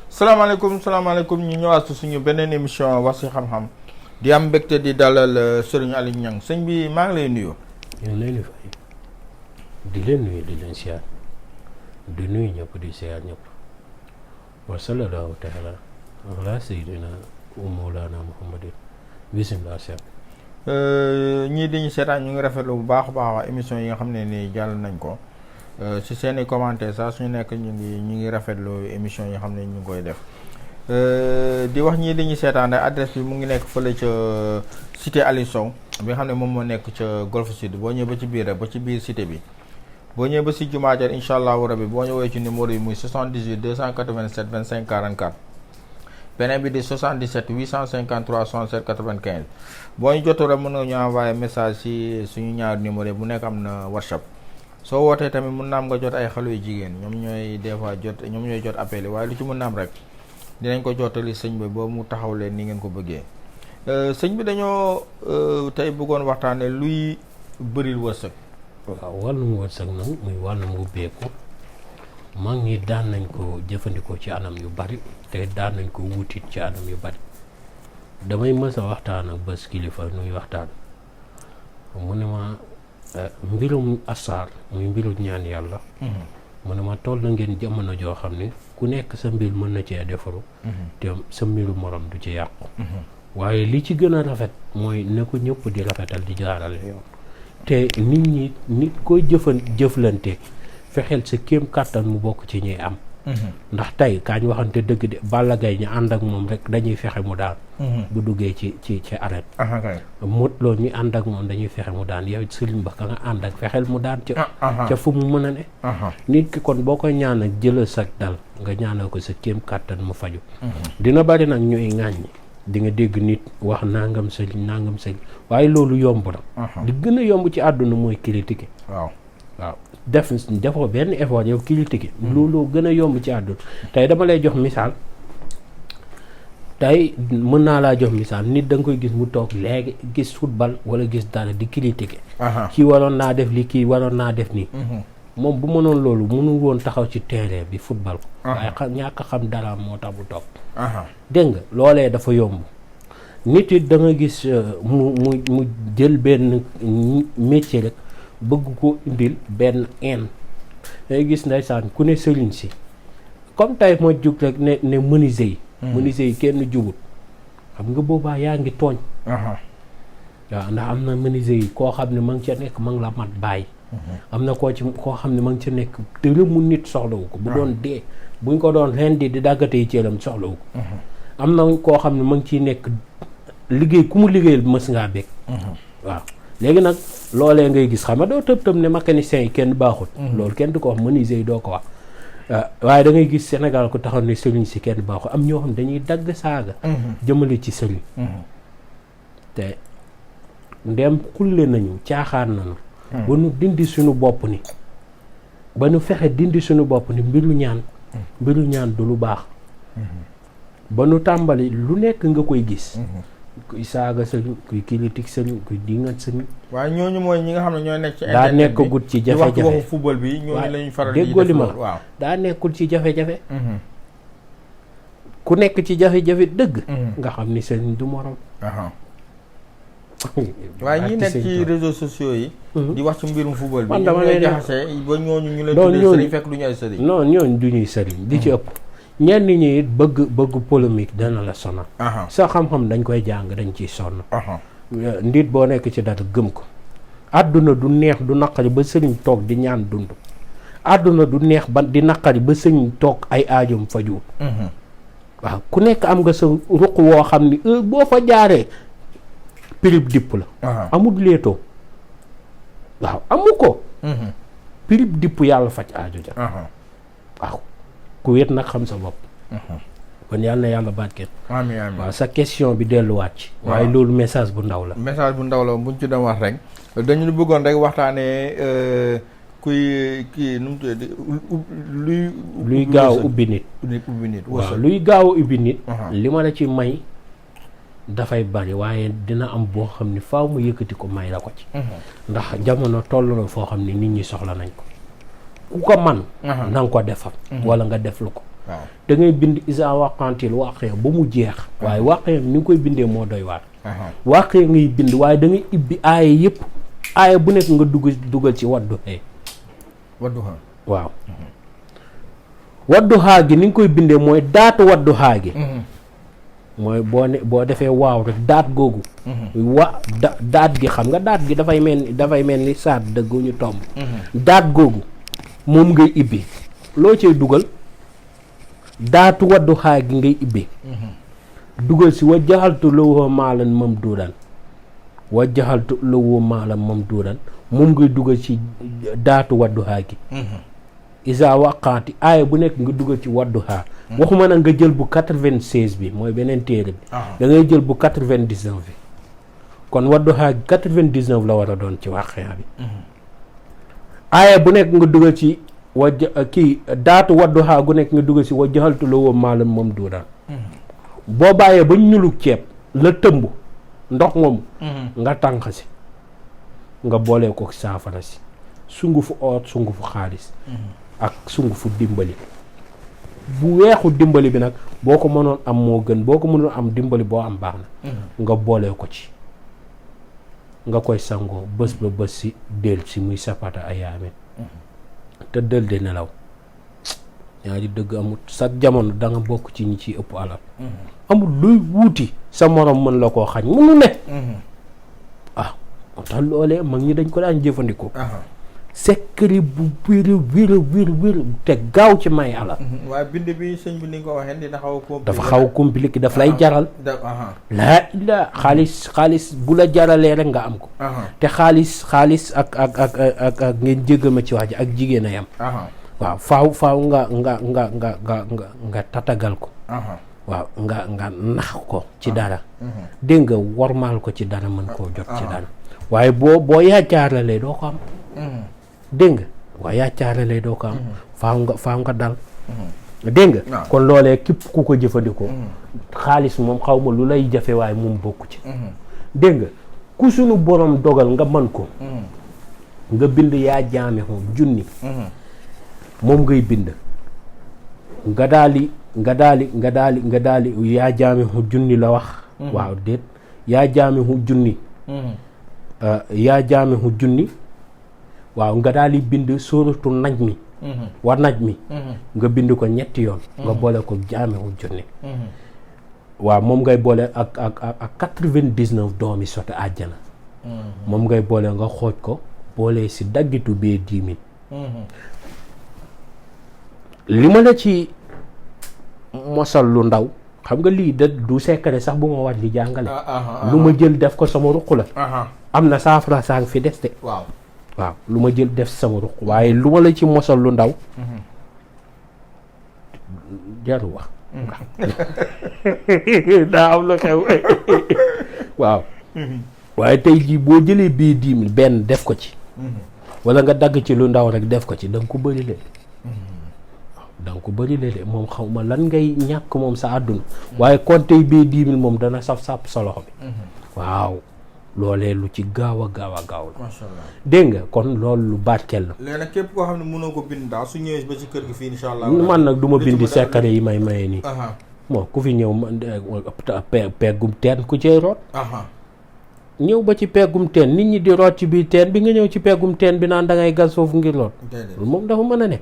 salaamaaleykum ñu ñëwaat suñu beneen émission wax ci xam-xam di am mbégte di dalal Serigne Aliou Niang sëñ bi maa ngi lay nuyu. ñu ngi leen di fay di leen nuyu di leen siyaar di nuyu ñëpp di siyaar ñëpp wa sallallahu taala ala sayyidina wa mawlana muhammadin bismillah seet ñii di ñu seetaan ñu ngi rafetlu bu baax a baax émission yi nga xam ne nii jàll nañ ko ci seeni commentaire sax suñu nekk ñu ngi rafetlu émission yi nga xam ne ñu ngi koy def di wax ñii di ñu seetaan adresse bi mu ngi nekk fële ca cité Aliou Sow bi nga xam ne moom moo nekk ca Golf Sud boo ñëwee ba ci biir rek ba ci biir cité bi boo ñëwee ba si jumaa ja incha allahu rabi boo ñëwee ci numéro yi muy 78 287 25 44 beneen bi di 77 853 67 95 boo ñu jotu rek mën nga ñu envoyé message si suñu ñaari numéro yi bu nekk am na WhatsApp soo wootee tamit mën na am nga jot ay xale yu jigéen ñoom ñooy des fois ñoom ñooy jot appel yi waaye lu ci mën na am rek dinañ ko jottali sëñ bi ba mu taxaw leen ni ngeen ko bëggee sëñ bi dañoo tey bëggoon waxtaane luy bëril wërsëg. waaw wàllum wërsëg nag muy wàllum ubbeeku mag ñi daan nañ ko jëfandikoo ci anam yu bari te daan nañ ko wutit ci anam yu bari damay mës a waxtaan ak bés kilifa nuy waxtaan mu ne ma mbirum asaar muy mbiru ñaan yàlla mu ne ma toll na ngeen jamono joo xam ne ku nekk sa mbir mën na cee defaru te sa mbiru morom du ci yàqu waaye li ci gën a rafet mooy ne ko ñëpp di rafetal di jaarale yoon te nit koy jëflante fexeel sa kéem kàttan mu bokk ci ñuy am ndax tey kaañ waxante dëgg de Balla Gaye ñu ànd ak moom rek dañuy fexe mu daan bu duggee ci arène Modou Lo ñu ànd ak moom dañuy fexe mu daan yow Serigne Ba ka nga ànd ak fexeel mu daan ca fu mu mën a ne nit ki kon boo koy ñaan ak jëlal sa dal nga ñaanal ko sa kéem kàttan mu faju dina bari nag ñuy ŋàññi di nga dégg nit wax nangam sëriñ waaye loolu yomb na li gën a yomb ci àdduna mooy critiquer waaw defoo benn effort yow critiquer looloo gën a yomb ci àdduna tey dama lay jox misaal tey mën naa laa jox misaal nit da nga koy gis mu toog léegi gis football wala gis dara di critiquer kii waroon naa def li kii waroon naa def nii moom bu mënoon loolu mënul woon taxaw ci terrain bi football ko waaye ñàkk xam dara moo tax bu toog dégg nga loolee dafa yomb nit it da nga gis mu jël benn métier rek bëgg ko indil benn day gis ndeysaan ku ne sëriñ si comme tey ma jug rek ne menuisier yi kenn jubut xam nga boobaa yaa ngi tooñ waaw ndax am na menuisier yi koo xam ne ma ngi ca nekk ma ngi la mat bàyyi am na koo xam ne ma ngi ca nekk te mu nit soxlawu ko bu doon dee buñ ko doon rendi di daggate yi ceelam soxlawu ko am na koo xam ne ma ngi ciy nekk liggéey ku mu liggéeyal mës ngaa bég waaw léegi nag loolee ngay gis xam nga doo tëb ne mécanicien yi kenn baaxut loolu kenn du ko wax menuisier yi doo ko wax waaye da ngay gis Sénégal ko taxaw ne sëriñ si kenn baaxut am ñoo xam dañuy dagg saaga jëmale ci sëriñ te ndem xulle nañu caaxaan nañu ba nu dindi suñu bopp ni ba nu fexe dindi suñu bopp ni mbiru ñaan du lu baax ba nu tàmbali lu nekk nga koy gis kuy saaga sëriñ kuy critique sëriñ kuy dingat sëriñ waaye ñooñu mooy ñi nga xam ne ñoo nekk ci daa nekkagut ci jafe-jafe waxu football bi ñooñu lañu faral di déggoo li ma waaw daa nekkul ci jafe-jafe ku nekk ci jafe-jafe dëgg nga xam ni sëriñ du morom waaye ñi nekk ci réseaux sociaux yi di wax ci mbirum football bi man dama lay jaxase ba ñooñu ñu leen tuddee sëriñ fekk du ñu ay sëriñ non ñooñu du ñuy sëriñ di ci ëpp ñenn ñi bëgg polémique dana la sonal sa xam-xam dañ koy jàng dañ ciy sonn nit boo nekk ci dara gëm ko àdduna du neex du naqari ba sëriñ toog di ñaan dund àdduna du neex ba di naqari ba sëriñ toog ay aajom fajuwut waaw ku nekk am nga sa ruq woo xam ni boo fa jaaree pirib dipp la amul léetoo waaw amu ko pirip dipp yàlla faj aajo ja. waaw ku wéet nag xam sa bopp. kon yàlla na yàlla barkeel. amiin amiin waaw sa question bi delluwaat ci. waaye loolu message bu ndaw la. message bu ndaw la buñ ci doon wax rek dañu bëggoon rek waxtaanee kuy kii nu mu tuddee luy gaaw ubbi nit. waaw luy gaaw ubbi nit. li ma la ci may dafay bari waaye dina am boo xam ni faaw mu yëkkati ko may la ko ci. ndax jamono toll na foo xam ni nit ñi soxla nañ ko. ku ko man na nga ko defam. wala nga def lu ko. da ngay bind isa waqantil waqee ba mu jeex. waaye waqee ni nga koy bindee moo doy waar. waqee ngay bind waaye da ngay ibbi aaya yëpp aaya bu nekk nga dugal ci wadduha. waaw. wadduha gi ni nga koy bindee mooy daatu wadduha gi. mooy boo defee waaw rek daat googu. daat gi xam nga daat gi dafay mel ni saat dëggu ñu tomb. daat googu moom ngay ibbi loo cay dugal. daatu wadduha gi ngay ibbi. dugal si wa jaxaltu lahu maalan mamduudan moom ngay dugal ci daatu wadduha gi. isa waqaati aaya bu nekk nga dugal ci wadduha. waxuma nag nga jël bu 96 bi mooy beneen téere bi. da ngay jël bu 99 bi. kon wadduha gi 99 la war a doon ci Waqiya bi. aaya bu nekk nga dugal ci daatu wadduha gu nekk nga dugal si wa jaxaltu lahu maalan mamduudan. boo bàyyee ba ñulug ceeb la tëmb ndox moomu. nga tànq si nga boolee ko saafara si sungufu oot sungufu xaalis. ak sungufu dimbali. bu weexu dimbali bi nag boo ko mënoon am moo gën boo ko mënoon am dimbali boo am baax na. nga boolee ko ci nga koy sangoo bés ba bés si del si muy sapata ayaamin te dël de nelaw. ñaari dëgg amut sa jamono da nga bokk ci ñi ciy ëpp alal. amul luy wuuti sa morom mën la koo xañ munu ne. moo tax loolee mag ñi dañ ko daan jëfandikoo. secret bu wér te gaaw ci may alal. waaye bind bi sëñ bi ni nga ko waxee dina xaw a compliqué. dafa xaw a compliqué daf lay jaral. laa ilaa xaalis bu la jaralee rek nga am ko. te xaalis ak ngeen jéggal ma ci wax ji ak jigéen a yam. waaw faaw nga tatagal ko. waaw nga nax ko ci dara. dégg nga wormaal ko ci dara mën koo jot ci dara. waaye boo yaacaaralee doo ko am. dégg nga waaye yaacaaralee doo ko am. faaw nga dal. dégg nga kon loolee képp ku ko jëfandikoo. xaalis moom xaw ma lu lay jafe waaye moom bokku ci. dégg nga ku sunu borom dogal nga mën ko. nga bind yaa jaame xom junni. moom ngay bind. nga daali yaa jaame xu junni la wax. waaw déet yaa jaame xu junni. yaa jaame xu junni. waaw nga daal di bind sóoratu naj mi. wa naj mi. nga bind ko ñetti yoon. nga boole ko jaame xu junni. waaw moom ngay boole ak 99 doomi sotti àjjana. moom ngay boole nga xooj ko boole si daggitu bee 10 000. li ma la ci mosal lu ndaw xam nga lii du secret sax bu ma war di jàngale. lu ma jël def ko sama ruq la. am na saafara saa ngi fi des de. waaw lu ma jël def sama ruq waaye lu ma la ci mosal lu ndaw. jaru wax. daa am lu xew. waaw. waaye tey jii boo jëlee bii 10 000 benn def ko ci. wala nga dagg ci lu ndaw rek def ko ci da nga ko bëri leen. donc bëri léeg-léeg moom xaw ma lan ngay ñàkk moom sa àdduna. waaye kon tey bee 10 000 moom dana saf sa loxo bi. waaw loolee lu ci gaaw a gaaw la. macha allah dégg nga kon loolu lu barkeel la. léegi nag képp koo xam ne mënoo ko bind daal su ñëwee ba ci kër gi fii incha allah. man nag du ma bindi secret yi may maye nii. bon ku fi ñëw peggum teen ku cay root. ñëw ba ci peggum teen nit ñi di root ci biir teen bi nga ñëw ci peggum teen bi naan da ngay gas foofu ngir root. loolu moom dafa mën a ne.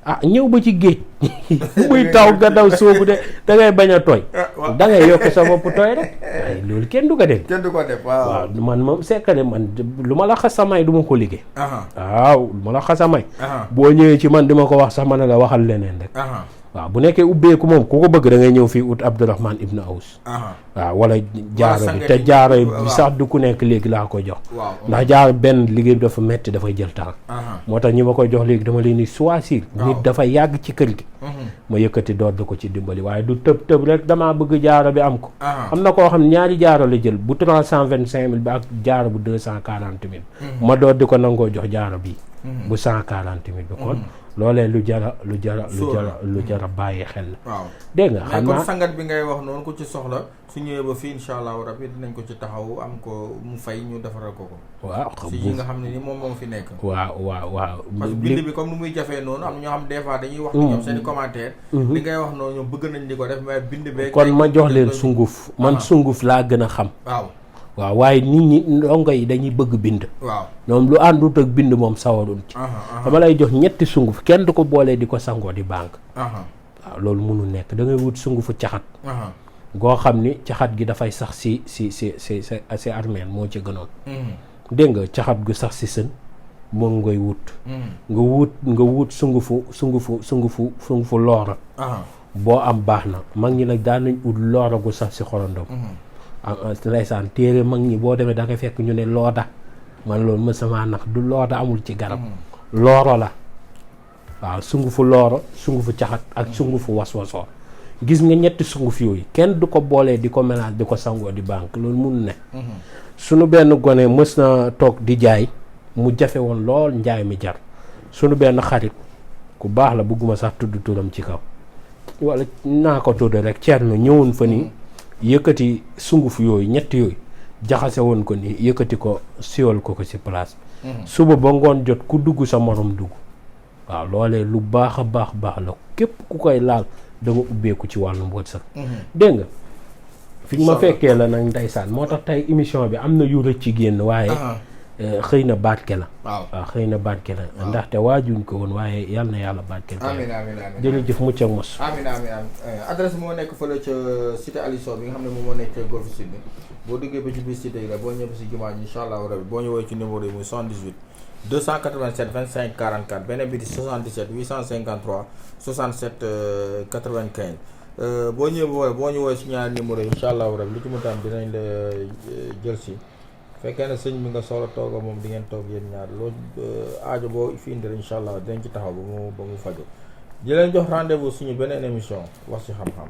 ñëw ba ci géej muy taw nga daw soobu de da ngay bañ a tooy. da ngay yokk sa bopp tooy rek. waaye loolu kenn du ko def. waaw man moom secret man lu ma la xas a may du ma ko liggéey. waaw lu ma la xas a may. boo ñëwee ci man di ma ko wax sax ma ne la waxal leneen rek. waaw bu nekkee ubbeeku moom ku ko bëgg da ngay ñëw fii ut Abdourahmane Ibn Awus. waaw wala jaaro bi te jaaro bi sax du ku nekk léegi laa ko jox. ndax jaaro benn liggéey bi dafa metti dafay jël temps. moo tax ñi ma koy jox léegi dama leen di choisir. nit dafa yàgg ci kër gi. ma yëkkati door da ko ci dimbali waaye du tëb rek damaa bëgg jaaro bi am ko. am na koo xam ne ñaari jaaro la jël bu 325 000 bi ak jaaro bu 240 000. ma door di ko nangoo jox jaaro bi. bu 140 000 bi kon. loolee lu jara bàyyi xel la. waaw dégg nga xam naa kon sangat bi ngay wax noonu ku ci soxla su ñëwee ba fii incha allahu rabi dinañ ko ci taxaw am ko mu fay ñu defaral ko. waaw si yi nga xam ne ni moom fi nekk. waaw. parce que bind bi comme ni muy jafee noonu am na ñoo xam des fois dañuy wax. ñoom seen i commentaire. li ngay wax noonu ñoom bëgg nañ di ko def mais bind bee. kon ma jox leen sunguf man sunguf laa gën a xam. waaw waaye nit ñi ndongo yi dañuy bëgg bind. waaw ñoom lu àndut ak bind moom sawarul ci. dama lay jox ñetti sunguf kenn du ko boolee di ko sangoo di banque. waaw loolu mënul nekk da ngay wut sungufu caxat. goo xam ni caxat gi dafay sax si armeel moo ci gënoon. dégg nga caxat gu sax si sën moom ngay wut. nga wut sungufu loora. boo am baax na mag ñi nag daan nañ ut loora gu sax si xorondom. ndeysaan téere mag ñi boo demee da ngay fekk ñu ne looda man loolu ma sama nax du looda amul ci garab looro la waaw sungufu looro sungufu caxat ak sungufu waswasoor gis nga ñetti sunguf yooyu kenn du ko boolee di ko mélange di ko sangoo di banque loolu mun ne sunu benn gone mës na toog di jaay mu jafe woon lool njaay mi jar sunu benn xarit ku baax la bëgguma sax tudd turam ci kaw wala naa ko tudd rek Thierno ñëwoon fa nii yëkkati sunguf yooyu ñetti yooyu jaxase woon ko ni yëkkati ko siwal ko ci place suba ba ngoon jot ku dugg sa morom dugg waaw loolee lu baax a baax la képp ku koy laal da nga ubbeeku ci wàllum wërsëg dégg nga fi ma fekkee la nag ndeysaan moo tax tey émission bi am na yu rëcc ci génn waaye xëy na barke la waaw xëy na barke la ndaxte waajuñ ko woon waaye yal na yàlla barke la amiin jërëjëf mucc ak mos amiin adresse moo nekk fële ca cité Aliou Sow bi nga xam ne moom moo nekk ca Golf Sud bi boo duggee ba ci biir cité yi la boo ñëw si jumaa ji incha allahu rabi boo ñëwee ci numéro yi muy 78 287 25 44 beneen bi di 77 853 67 95 boo ñëwee boo ñëwee si ñaari numéro yi incha allahu rabi lu ci mu tam dinañ la jël si fekkee ne sëñ bi nga soxla tooga moom di ngeen toog yéen ñaar loolu aajo boo fi indi incha allah dinañ ci taxaw ba mu faju di leen jox rendez-vous suñu beneen émission wax ci xam-xam